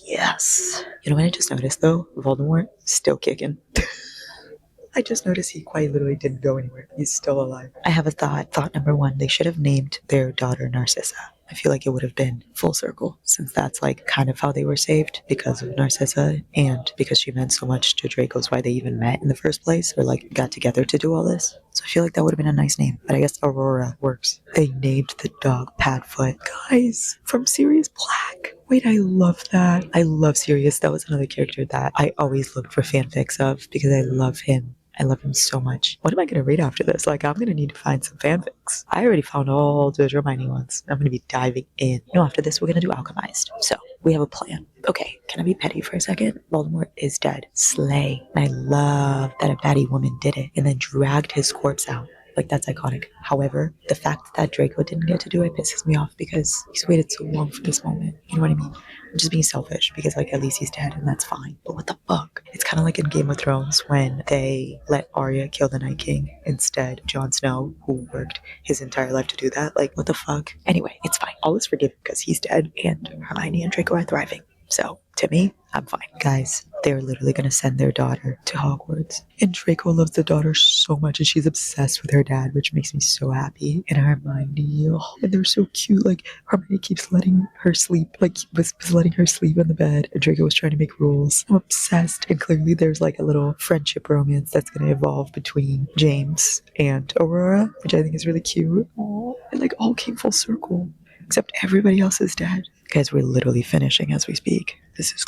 Yes. You know what I just noticed though? Voldemort still kicking. I just noticed he quite literally didn't go anywhere. He's still alive. I have a thought. Thought number one, they should have named their daughter Narcissa. I feel like it would have been full circle, since that's like kind of how they were saved because of Narcissa and because she meant so much to Draco's why they even met in the first place or like got together to do all this. So I feel like that would have been a nice name, but I guess Aurora works. They named the dog Padfoot. Guys, from Sirius Black. Wait, I love that. I love Sirius. That was another character that I always looked for fanfics of because I love him. I love him so much. What am I going to read after this? Like, I'm going to need to find some fanfics. I already found all the Hermione ones. I'm going to be diving in. No, after this, we're going to do Alchemized. So, we have a plan. Okay, can I be petty for a second? Voldemort is dead. Slay. And I love that a baddie woman did it and then dragged his corpse out. Like, that's iconic. However, the fact that Draco didn't get to do it pisses me off because he's waited so long for this moment. You know what I mean? I'm just being selfish because, like, at least he's dead and that's fine. But what the fuck? It's kind of like in Game of Thrones when they let Arya kill the Night King instead. Jon Snow, who worked his entire life to do that. Like, what the fuck? Anyway, it's fine. All is forgiven because he's dead and Hermione and Draco are thriving. So, to me, I'm fine. Guys, they're literally going to send their daughter to Hogwarts. And Draco loves the daughter so much and she's obsessed with her dad, which makes me so happy. And Hermione, oh, and they're so cute. Like, Hermione keeps letting her sleep, like, was letting her sleep in the bed. And Draco was trying to make rules. I'm obsessed. And clearly there's like a little friendship romance that's going to evolve between James and Aurora, which I think is really cute. Aww. It like all came full circle. Except everybody else is dead. Guys, we're literally finishing as we speak. This is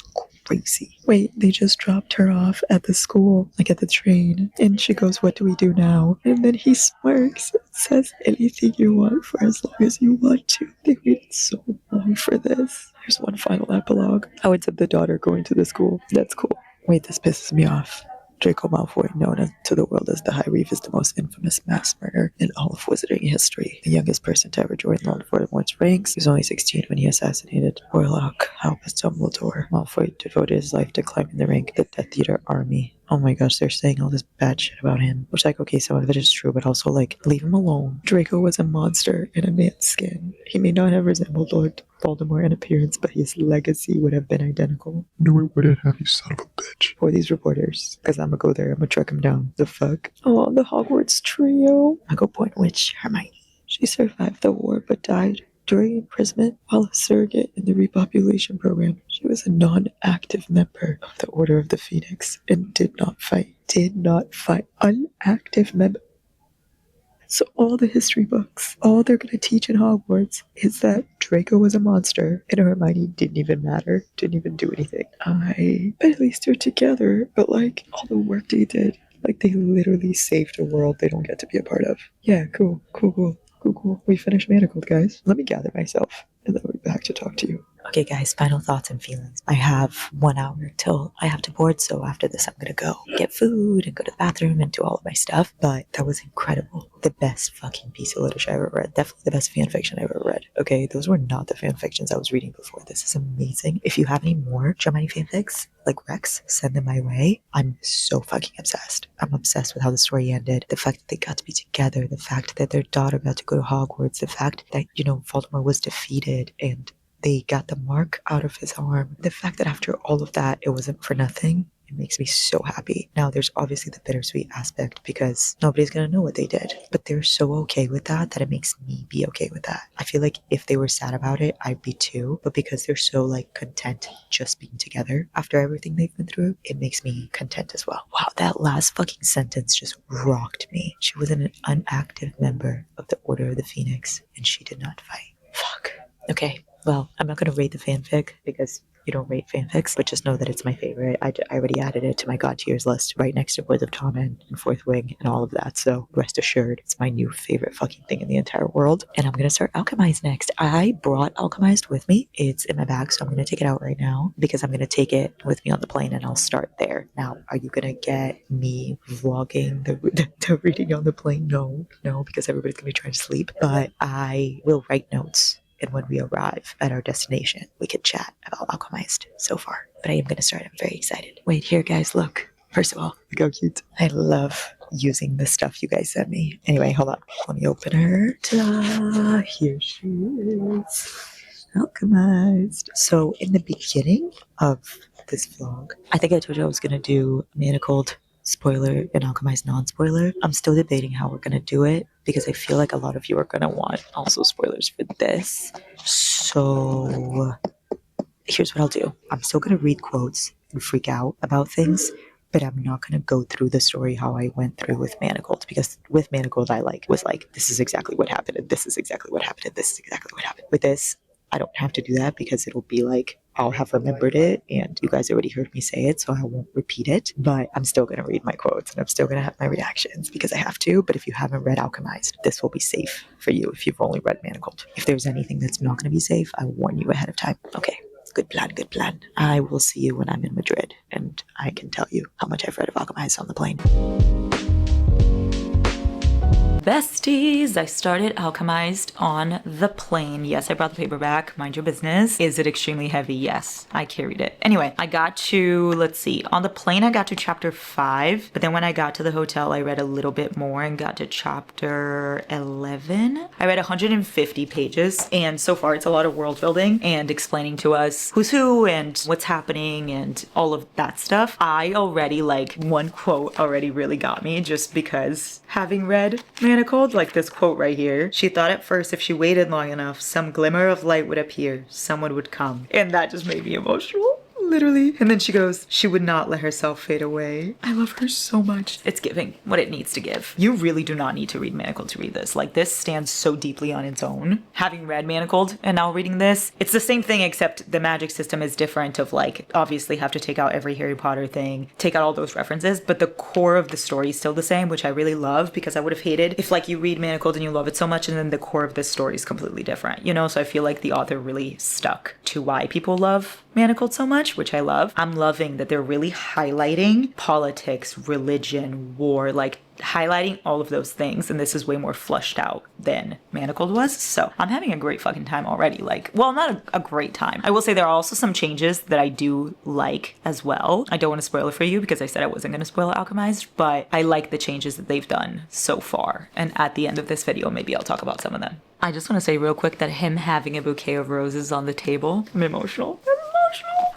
crazy. Wait, they just dropped her off at the school, like at the train. And she goes, what do we do now? And then he smirks and says, anything you want for as long as you want to. They waited so long for this. There's one final epilogue. Oh, it's of the daughter going to the school. That's cool. Wait, this pisses me off. Draco Malfoy, known to the world as the High Reeve, is the most infamous mass murderer in all of wizarding history. The youngest person to ever join Lord Voldemort's ranks. He was only 16 when he assassinated Warlock Albus Dumbledore. Malfoy devoted his life to climbing the rank of the Death Eater army. Oh my gosh, they're saying all this bad shit about him. Which, like, okay, some of it is true, but also, like, leave him alone. Draco was a monster in a man's skin. He may not have resembled Lord Voldemort in appearance, but his legacy would have been identical. No, it wouldn't have, you son of a bitch. For these reporters, because I'm gonna go there, I'm gonna track him down. The fuck? Oh, the Hogwarts trio. I go point which Hermione. She survived the war, but died during imprisonment while a surrogate in the repopulation program. She was a non-active member of the Order of the Phoenix and did not fight. Unactive member. So all the history books, all they're going to teach in Hogwarts is that Draco was a monster and Hermione didn't even matter, didn't even do anything. But at least they're together, but like all the work they did, like they literally saved a world they don't get to be a part of. Yeah, cool. We finished Manacled, guys. Let me gather myself and then we'll be back to talk to you. Okay, guys, final thoughts and feelings. I have 1 hour till I have to board, so after this, I'm gonna go get food and go to the bathroom and do all of my stuff. But that was incredible. The best fucking piece of literature I ever read. Definitely the best fanfiction I ever read. Okay, those were not the fanfictions I was reading before. This is amazing. If you have any more Hermione fanfics, like Rex, send them my way. I'm so fucking obsessed. I'm obsessed with how the story ended. The fact that they got to be together. The fact that their daughter got to go to Hogwarts. The fact that, Voldemort was defeated and they got the mark out of his arm. The fact that after all of that, it wasn't for nothing. It makes me so happy. Now, there's obviously the bittersweet aspect because nobody's going to know what they did. But they're so okay with that it makes me be okay with that. I feel like if they were sad about it, I'd be too. But because they're so content just being together after everything they've been through, it makes me content as well. Wow, that last fucking sentence just rocked me. She was an unactive member of the Order of the Phoenix and she did not fight. Fuck. Okay. Well, I'm not going to rate the fanfic because you don't rate fanfics, but just know that it's my favorite. I already added it to my God tiers list right next to Boys of Tommen and Fourth Wing and all of that. So rest assured, it's my new favorite fucking thing in the entire world. And I'm going to start Alchemized next. I brought Alchemized with me. It's in my bag, so I'm going to take it out right now because I'm going to take it with me on the plane and I'll start there. Now, are you going to get me vlogging the reading on the plane? No, because everybody's going to be trying to sleep. But I will write notes. And when we arrive at our destination, we can chat about Alchemized so far. But I am going to start. I'm very excited. Wait, here, guys, look. First of all, look how cute. I love using the stuff you guys sent me. Anyway, hold on. Let me open her. Ta-da! Here she is. Alchemized. So in the beginning of this vlog, I think I told you I was going to do Manacled spoiler and alchemized non-spoiler. I'm still debating how we're gonna do it because I feel like a lot of you are gonna want also spoilers for this. So here's what I'll do. I'm still gonna read quotes and freak out about things, but I'm not gonna go through the story how I went through with Manacled, because with Manacled I was like, this is exactly what happened, and this is exactly what happened, and this is exactly what happened. With this, I don't have to do that because it'll be like, I'll have remembered it and you guys already heard me say it, so I won't repeat it. But I'm still going to read my quotes and I'm still going to have my reactions because I have to. But if you haven't read Alchemized, this will be safe for you if you've only read Manacled. If there's anything that's not going to be safe, I will warn you ahead of time. Okay, good plan, good plan. I will see you when I'm in Madrid and I can tell you how much I've read of Alchemized on the plane. Besties, I started Alchemized on the plane. Yes, I brought the paperback. Mind your business. Is it extremely heavy? Yes, I carried it. Anyway, I got to, let's see, on the plane I got to chapter 5, but then when I got to the hotel, I read a little bit more and got to chapter 11. I read 150 pages, and so far it's a lot of world building and explaining to us who's who and what's happening and all of that stuff. I already, like, one quote already really got me just because having read Manacled, like this quote right here. She thought at first if she waited long enough, some glimmer of light would appear, someone would come. And that just made me emotional. Literally. And then she goes, she would not let herself fade away. I love her so much. It's giving what it needs to give. You really do not need to read Manacled to read this. Like, this stands so deeply on its own. Having read Manacled and now reading this, it's the same thing except the magic system is different of, like, obviously have to take out every Harry Potter thing, take out all those references, but the core of the story is still the same, which I really love because I would have hated if, like, you read Manacled and you love it so much and then the core of the story is completely different, you know? So I feel like the author really stuck to why people love Manacled so much, which I love. I'm loving that they're really highlighting politics, religion, war, like highlighting all of those things, and this is way more flushed out than Manacled was. So I'm having a great fucking time already. Like, well, not a great time. I will say there are also some changes that I do like as well. I don't want to spoil it for you because I said I wasn't going to spoil Alchemized, but I like the changes that they've done so far. And at the end of this video, maybe I'll talk about some of them. I just want to say real quick that him having a bouquet of roses on the table, I'm emotional.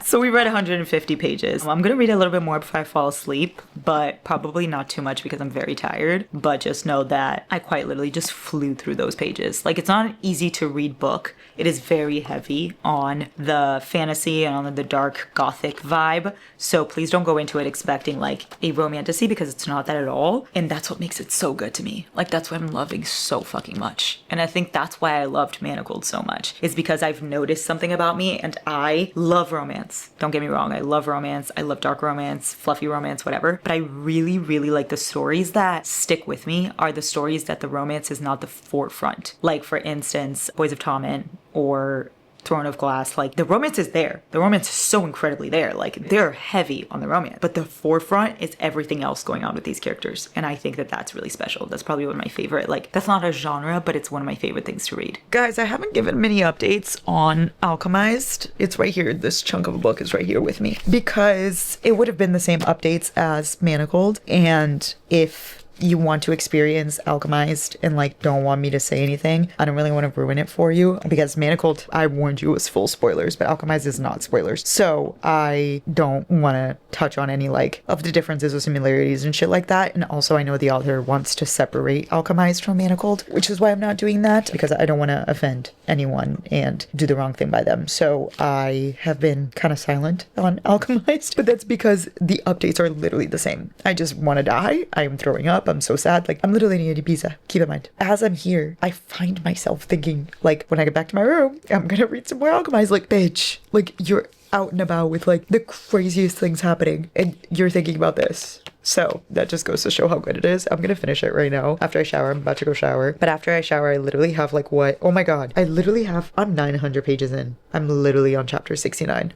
So we read 150 pages. I'm gonna read a little bit more before I fall asleep, but probably not too much because I'm very tired. But just know that I quite literally just flew through those pages. Like, it's not an easy to read book. It is very heavy on the fantasy and on the dark gothic vibe. So please don't go into it expecting like a romantasy because it's not that at all. And that's what makes it so good to me. Like, that's what I'm loving so fucking much. And I think that's why I loved Manacled so much, is because I've noticed something about me and I love romance. Don't get me wrong, I love romance, I love dark romance, fluffy romance, whatever, but I really, really like the stories that stick with me are the stories that the romance is not the forefront. Like, for instance, Boys of Tommen or Throne of Glass, like, the romance is there. The romance is so incredibly there. Like, they're heavy on the romance, but the forefront is everything else going on with these characters. And I think that that's really special. That's probably one of my favorite, like, that's not a genre, but it's one of my favorite things to read. Guys, I haven't given many updates on Alchemized. It's right here. This chunk of a book is right here with me because it would have been the same updates as Manacled. And if you want to experience Alchemized and like don't want me to say anything, I don't really want to ruin it for you because Manacled, I warned you, was full spoilers, but Alchemized is not spoilers. So I don't want to touch on any like of the differences or similarities and shit like that. And also I know the author wants to separate Alchemized from Manacled, which is why I'm not doing that, because I don't want to offend anyone and do the wrong thing by them. So I have been kind of silent on Alchemized, but that's because the updates are literally the same. I just want to die. I am throwing up. I'm so sad. Like, I'm literally in Ibiza. Keep in mind, as I'm here, I find myself thinking, like, when I get back to my room, I'm gonna read some more Alchemized. Like, bitch, like, you're out and about with like the craziest things happening and you're thinking about this. So that just goes to show how good it is. I'm gonna finish it right now after I shower. I'm about to go shower, but after I shower I literally have like what, oh my god, I'm 900 pages in. I'm literally on chapter 69.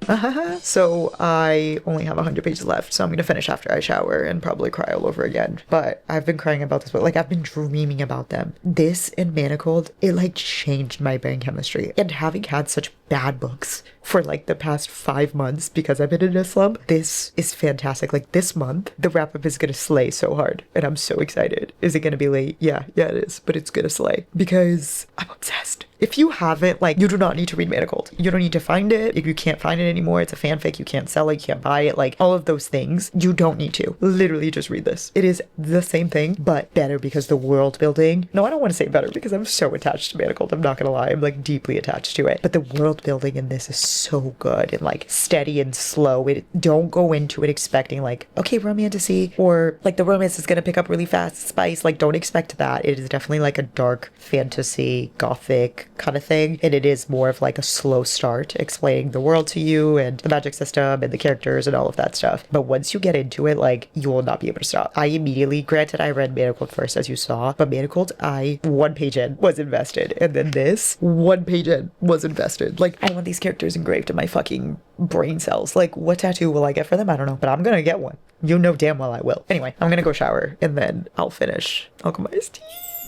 So I only have 100 pages left, so I'm gonna finish after I shower and probably cry all over again. But I've been crying about this book, like I've been dreaming about them. This and Manacled, it like changed my brain chemistry. And having had such bad books for like the past 5 months because I've been in a slump, this is fantastic. Like this month, the wrap up is gonna slay so hard and I'm so excited. Is it gonna be late? Yeah, it is, but it's gonna slay because I'm obsessed. If you haven't, like, you do not need to read Manacled. You don't need to find it. If you can't find it anymore, it's a fanfic. You can't sell it. You can't buy it. Like, all of those things. You don't need to. Literally just read this. It is the same thing, but better because the world building. No, I don't want to say better because I'm so attached to Manacled. I'm not gonna lie. I'm like deeply attached to it. But the world building in this is so good and like steady and slow. Don't go into it expecting like, okay, romantasy, or like the romance is gonna pick up really fast spice. Like, don't expect that. It is definitely like a dark fantasy, gothic kind of thing. And it is more of like a slow start explaining the world to you and the magic system and the characters and all of that stuff. But once you get into it, like, you will not be able to stop. I immediately, granted, I read Manacled first, as you saw, but Manacled, I 1 page in was invested. And then this 1 page in was invested. Like, I want these characters engraved in my fucking brain cells. Like, what tattoo will I get for them? I don't know, but I'm gonna get one. You know damn well I will. Anyway, I'm gonna go shower and then I'll finish Alchemized.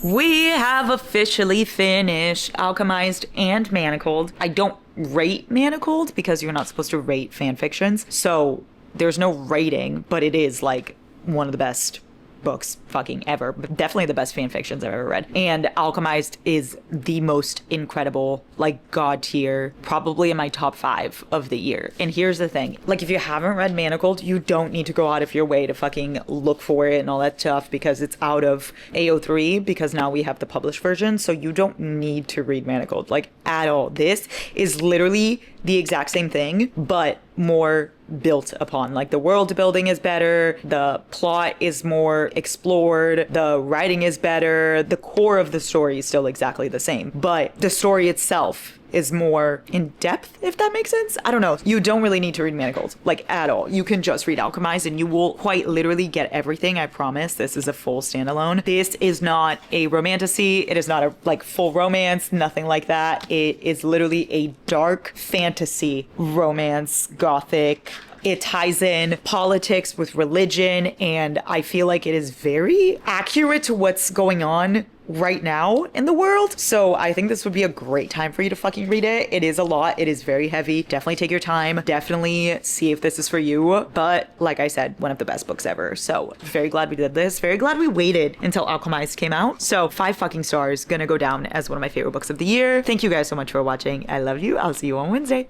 We have officially finished Alchemized and Manacled. I don't rate Manacled because you're not supposed to rate fan fictions. So there's no rating, but it is like one of the best books fucking ever, but definitely the best fan fictions I've ever read. And Alchemized is the most incredible, like, god tier, probably in my top 5 of the year. And here's the thing, like, if you haven't read Manacled, you don't need to go out of your way to fucking look for it and all that stuff because it's out of AO3, because now we have the published version. So you don't need to read Manacled, like, at all. This is literally the exact same thing, but more built upon. Like, the world building is better, the plot is more explored, the writing is better, the core of the story is still exactly the same, but the story itself is more in depth, if that makes sense. I don't know. You don't really need to read Manacled, like, at all. You can just read Alchemized and you will quite literally get everything. I promise. This is a full standalone. This is not a romantasy. It is not a like full romance, nothing like that. It is literally a dark fantasy romance, gothic. It ties in politics with religion, and I feel like it is very accurate to what's going on right now in the world. So I think this would be a great time for you to fucking read it. It is a lot. It is very heavy. Definitely take your time. Definitely see if this is for you. But like I said, one of the best books ever. So very glad we did this. Very glad we waited until Alchemized came out. So 5 fucking stars. Gonna go down as one of my favorite books of the year. Thank you guys so much for watching. I love you. I'll see you on Wednesday.